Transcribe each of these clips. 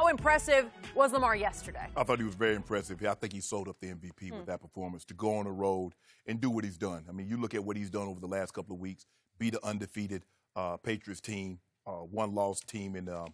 How impressive was Lamar yesterday? I thought he was very impressive. I think he sold up the MVP with that performance to go on the road and do what he's done. I mean, you look at what he's done over the last couple of weeks, beat an undefeated Patriots team, one-loss team, and the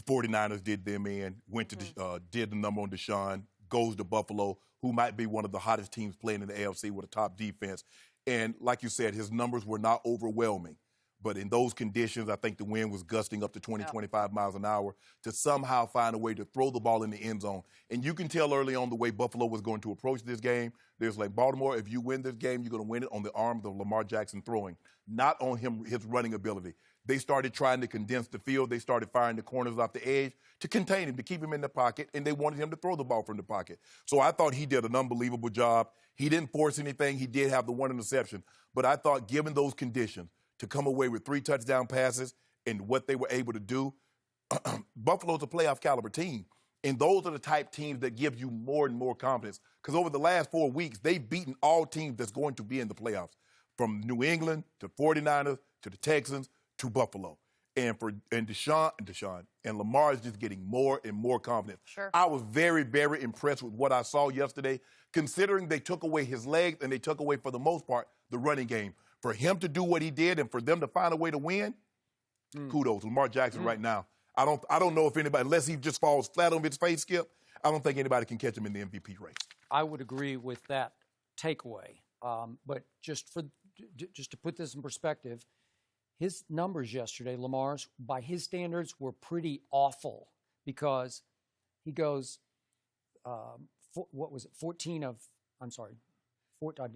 49ers did them in, went to did the number on Deshaun, goes to Buffalo, who might be one of the hottest teams playing in the AFC with a top defense. And like you said, his numbers were not overwhelming. But in those conditions, I think the wind was gusting up to 20, 25 miles an hour to somehow find a way to throw the ball in the end zone. And you can tell early on the way Buffalo was going to approach this game. There's like, Baltimore, if you win this game, you're going to win it on the arms of Lamar Jackson throwing, not on his running ability. They started trying to condense the field. They started firing the corners off the edge to contain him, to keep him in the pocket, and they wanted him to throw the ball from the pocket. So I thought he did an unbelievable job. He didn't force anything. He did have the one interception. But I thought, given those conditions, to come away with 3 touchdown passes and what they were able to do, Buffalo's a playoff caliber team. And those are the type teams that give you more and more confidence. Because over the last 4 weeks, they've beaten all teams that's going to be in the playoffs, from New England to 49ers to the Texans to Buffalo. And Deshaun and Lamar is just getting more and more confident. Sure. I was very, very impressed with what I saw yesterday, considering they took away his legs and they took away, for the most part, the running game. For him to do what he did and for them to find a way to win, kudos. Lamar Jackson right now. I don't know if anybody, unless he just falls flat on his face, Skip, I don't think anybody can catch him in the MVP race. I would agree with that takeaway. But just to put this in perspective, his numbers yesterday, Lamar's, by his standards, were pretty awful because he goes,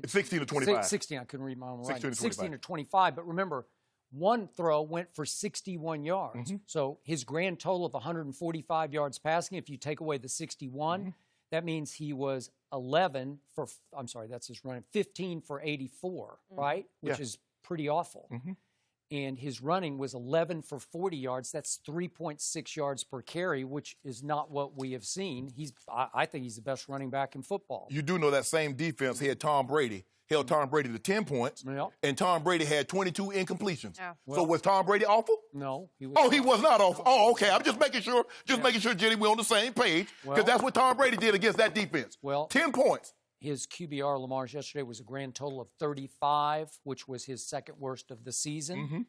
16 to 25. 16, I couldn't read my own writing. 16 to 25, but remember, one throw went for 61 yards. So his grand total of 145 yards passing, if you take away the 61, that means he was 15 for 84, right? Which is pretty awful. And his running was 11 for 40 yards. That's 3.6 yards per carry, which is not what we have seen. I think he's the best running back in football. You do know that same defense held Tom Brady to 10 points, and Tom Brady had 22 incompletions. Yeah. So was Tom Brady awful? No. He was not awful. Oh, okay. I'm just making sure, Jenny, we're on the same page, because that's what Tom Brady did against that defense. 10 points. His QBR, Lamar's, yesterday was a grand total of 35, which was his second worst of the season.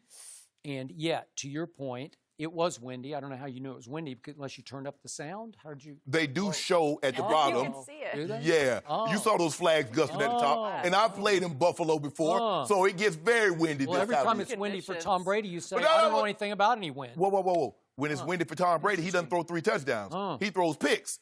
And yet, to your point, it was windy. I don't know how you knew it was windy, because unless you turned up the sound. How did you? They do show at the bottom. You can see it. Do they? Yeah. You saw those flags gusting at the top. And I've played in Buffalo before, so it gets very windy. Well, every time it's windy for Tom Brady, you say, I don't know anything about any wind. Whoa. When it's windy for Tom Brady, he doesn't throw 3 touchdowns. He throws picks.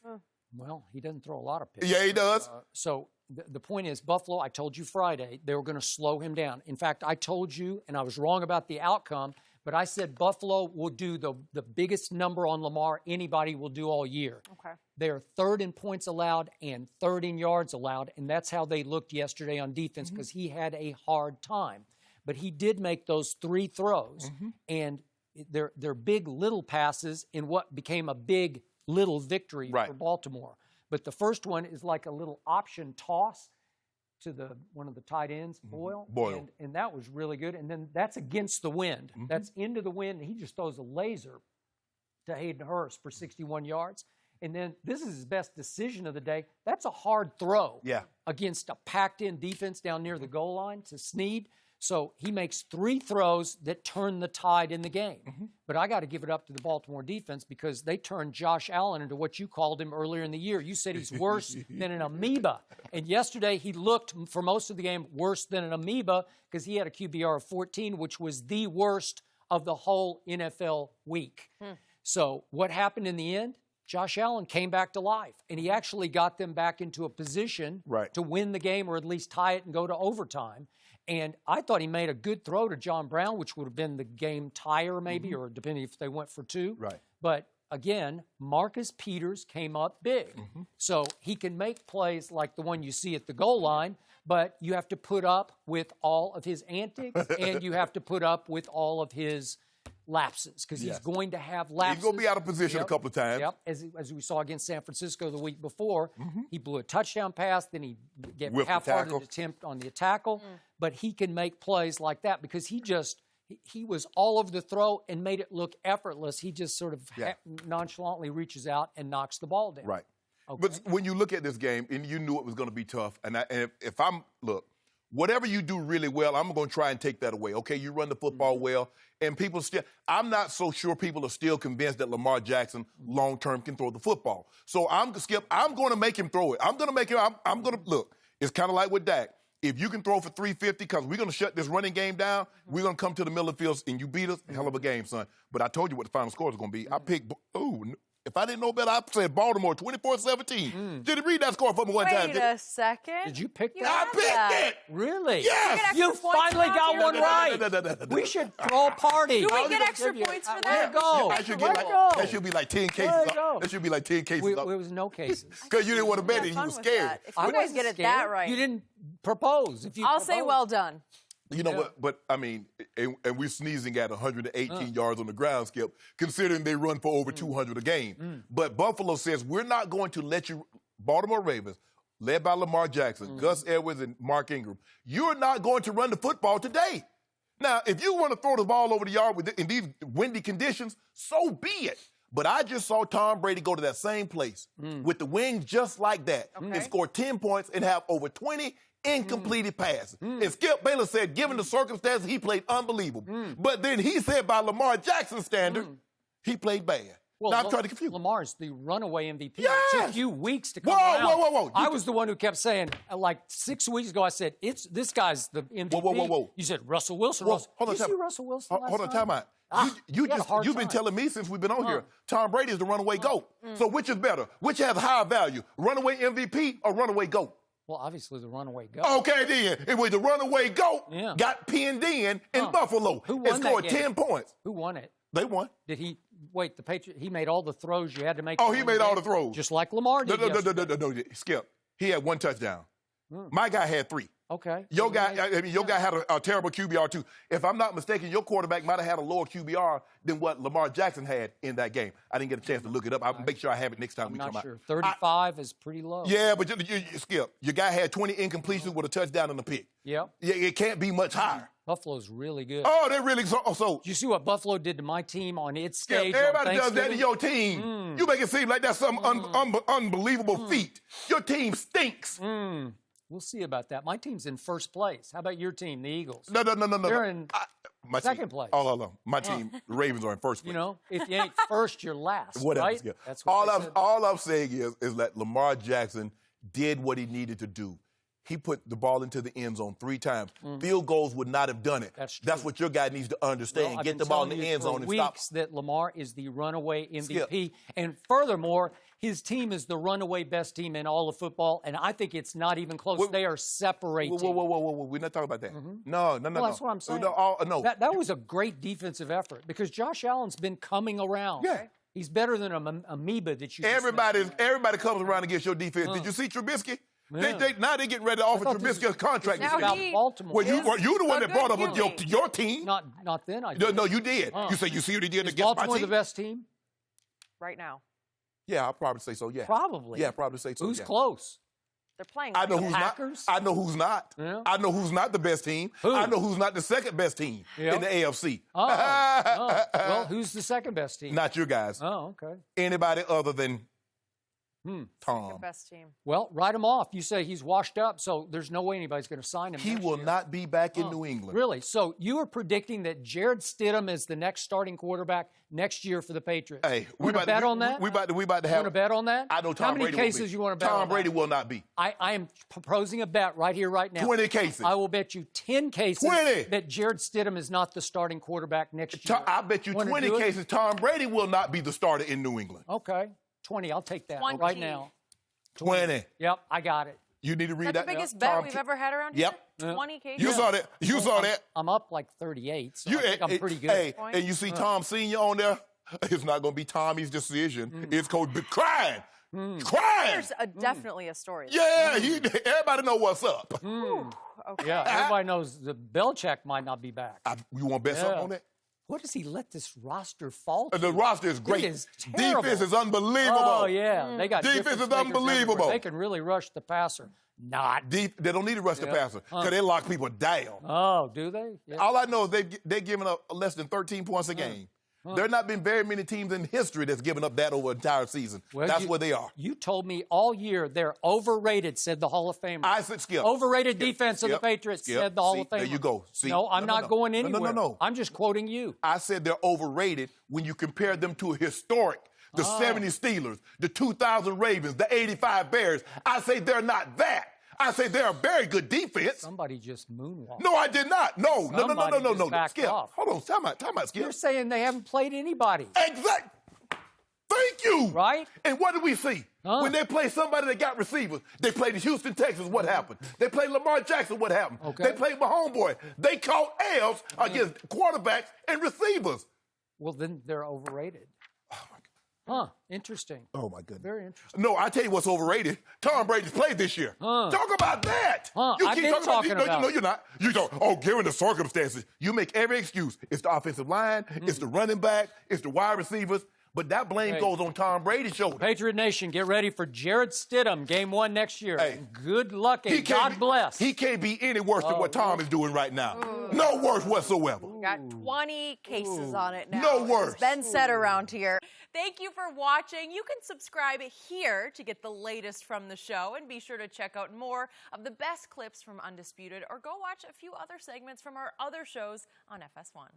Well, he doesn't throw a lot of picks. Yeah, he does. So the point is, Buffalo, I told you Friday, they were going to slow him down. In fact, I told you, and I was wrong about the outcome, but I said Buffalo will do the biggest number on Lamar anybody will do all year. Okay. They're third in points allowed and third in yards allowed, and that's how they looked yesterday on defense, because he had a hard time. But he did make those 3 throws, and they're big little passes in what became a big little victory for Baltimore. But the first one is like a little option toss to one of the tight ends, Boyle. And that was really good. And then that's against the wind. That's into the wind. And he just throws a laser to Hayden Hurst for 61 yards. And then this is his best decision of the day. That's a hard throw against a packed-in defense down near the goal line to Snead. So he makes 3 throws that turn the tide in the game. But I got to give it up to the Baltimore defense, because they turned Josh Allen into what you called him earlier in the year. You said he's worse than an amoeba. And yesterday he looked, for most of the game, worse than an amoeba, because he had a QBR of 14, which was the worst of the whole NFL week. So what happened in the end? Josh Allen came back to life, and he actually got them back into a position to win the game, or at least tie it and go to overtime. And I thought he made a good throw to John Brown, which would have been the game tire maybe, or depending if they went for 2. But again, Marcus Peters came up big. So he can make plays like the one you see at the goal line, but you have to put up with all of his antics, and you have to put up with all of his lapses, because he's going to have lapses. He's going to be out of position a couple of times. As we saw against San Francisco the week before, he blew a touchdown pass, then he gave a half-hearted attempt on the tackle. But he can make plays like that, because he just he was all over the throw and made it look effortless. He just sort of nonchalantly reaches out and knocks the ball down. Right. Okay. But when you look at this game, and you knew it was going to be tough, and if I'm, look, whatever you do really well, I'm going to try and take that away. Okay, you run the football well, and people still, I'm not so sure people are still convinced that Lamar Jackson long-term can throw the football. So I'm going to make him throw it. I'm going to, look, it's kind of like with Dak. If you can throw for 350, because we're going to shut this running game down, we're going to come to the middle of the field and you beat us, hell of a game, son. But I told you what the final score is going to be. I picked, if I didn't know better, I said Baltimore 24-17. Did you read that score for me one time? Wait a second. Did you pick You that? I picked it. Really? Yes. You extra points finally for got that? one right. We should throw a party. Do we I'll get give extra you- points for Way that? to go. I should Way get to like, go. that should be like 10 cases Way to up. go. That should be like 10 cases up. There was no cases. Because you didn't want to bet it. You Fun were with scared. that. If I you guys wasn't get it scared. that right, You didn't propose. If you I'll say proposed. well done. You know what? But, I mean, and we're sneezing at 118 yards on the ground, Skip, considering they run for over 200 a game. But Buffalo says, we're not going to let you, Baltimore Ravens, led by Lamar Jackson, Gus Edwards, and Mark Ingram, you're not going to run the football today. Now, if you want to throw the ball over the yard in these windy conditions, so be it. But I just saw Tom Brady go to that same place with the wings just like that and score 10 points and have over 20 incompleted passes. And Skip Bayless said, given the circumstances, he played unbelievable. But then he said by Lamar Jackson standard, he played bad. Well, now I'm trying to confuse. Lamar's the runaway MVP. Yes. It took you weeks to come Whoa, around. whoa. I was the one who kept saying, like 6 weeks ago, I said, this guy's the MVP. Whoa. You said Russell Wilson. Hold on, Did you time- see Russell Wilson last Hold on, night? time out. He had a hard You've been time. telling me since we've been on here, Tom Brady is the runaway GOAT. So which is better? Which has higher value, runaway MVP or runaway GOAT? Well, obviously the runaway goat. Okay, then. It was the runaway GOAT got pinned in Buffalo Who won and scored that game? 10 points. Who won it? They won. Did he the Patriot? He made all the throws you had to make. Oh, to he win made all game? the throws. Just like Lamar did. yesterday. No, Skip. He had one touchdown. My guy had 3. Okay. Your guy had a terrible QBR too. If I'm not mistaken, your quarterback might have had a lower QBR than what Lamar Jackson had in that game. I didn't get a chance to look it up. I'll make sure I have it next time we I'm come not out. sure. 35 is pretty low. Yeah, but you Skip. Your guy had 20 incompletions with a touchdown and a pick. Yep. Yeah, it can't be much higher. Buffalo's really good. Oh, they're really so. Did you see what Buffalo did to my team on its Skip, stage? everybody on does that to Thanksgiving? your team. You make it seem like that's some unbelievable feat. Your team stinks. We'll see about that. My team's in first place. How about your team, the Eagles? No. They're in my second team, place. Oh, my team, the Ravens are in first place. You know, if you ain't first, you're last. Whatever. Right? Skip. That's what they said. All I'm saying is that Lamar Jackson did what he needed to do. He put the ball into the end zone 3 times. Field goals would not have done it. That's what your guy needs to understand. Well, I've Get been the ball in telling the you end for zone and stop. weeks that Lamar is the runaway MVP. Skip. And furthermore, his team is the runaway best team in all of football, and I think it's not even close. They are separating. Whoa. We're not talking about that. No. Well, that's what I'm saying. No. That was a great defensive effort because Josh Allen's been coming around. Yeah. He's better than an amoeba that you just Everybody mentioned. comes around against your defense. Did you see Trubisky? Yeah. Now they're getting ready to offer thought this Trubisky a contract. This Now is about he Baltimore. Well, you the one a that brought good up QB. your team. Not then. I did. No, you did. You say you see what he did Is against my Baltimore team. the best team? right now. Yeah, I'll probably say so. Yeah, Probably. Yeah, probably say so. Who's yeah. close? They're playing. I know the who's Packers? not. I know who's not. Yeah. I know who's not the best team. Who? I know who's not the second best team Yeah. in the AFC. Oh. Well, who's the second best team? Not your guys. Oh, okay. Anybody other than the Tom. best team. Well, write him off. You say he's washed up, so there's no way anybody's going to sign him. He next will year. not be back in New England. Really? So you are predicting that Jared Stidham is the next starting quarterback next year for the Patriots? Hey, we want to bet on that? We about to You have. want to bet on that? I know Tom How many Brady cases will be. you want to bet Tom on Brady that? will not be. I am proposing a bet right here, right now. 20 cases. I will bet you 10 cases 20. that Jared Stidham is not the starting quarterback next year. I bet you Wanna 20 do it? cases Tom Brady will not be the starter in New England. Okay. 20. I'll take that 20. right now. 20. Yep, I got it. You need to read That's that. the biggest Tom bet we've ever had around here. Yep. 20 cases. You saw that. You saw that. I'm up like 38, so I think I'm pretty good. Hey, and you see Tom Sr. on there? It's not going to be Tommy's decision. It's Coach crying. Crying. There's definitely a story. Yeah, everybody know what's up. Okay. Yeah, everybody knows the Belichick might not be back. You want to bet something on that? What does he let this roster fall to? The roster is great. It is terrible. Defense is unbelievable. Oh, yeah. They got Defense difference is makers everywhere. unbelievable. They can really rush the passer. not. They don't need to rush the passer because they lock people down. Oh, do they? Yeah. All I know is they're giving up less than 13 points a game. There not been very many teams in history that's given up that over an entire season. Well, That's where they are. You told me all year they're overrated, said the Hall of Famer. I said, Skip. Overrated defense of the Patriots, said the Hall of Famer. There you go. See? No, I'm not going anywhere. No. I'm just quoting you. I said they're overrated when you compare them to a historic, the 70 Steelers, the 2000 Ravens, the 85 Bears. I say they're not that. I say they're a very good defense. Somebody just moonwalked. No, I did not. No. Backed Skip. off. Hold on. Time out, Skip. You're saying they haven't played anybody. Exactly. Thank you. Right? And what did we see? When they play somebody that got receivers, they played the Houston Texans, what happened? They played Lamar Jackson, what happened? Okay. They played my homeboy. They caught L's against quarterbacks and receivers. Well, then they're overrated. Oh, my God. Huh. Interesting. Oh, my goodness. Very interesting. No, I tell you what's overrated. Tom Brady's played this year. Talk about that. I've been talking about No, you're not. You don't. Given the circumstances, you make every excuse. It's the offensive line. It's the running back. It's the wide receivers. But that blame goes on Tom Brady's shoulder. Patriot Nation, get ready for Jared Stidham, game 1 next year. Hey, good luck and God bless. He can't be any worse than what Tom is doing right now. No worse whatsoever. Got 20 cases on it now. No worse. It's been said around here. Thank you for watching. You can subscribe here to get the latest from the show, and be sure to check out more of the best clips from Undisputed, or go watch a few other segments from our other shows on FS1.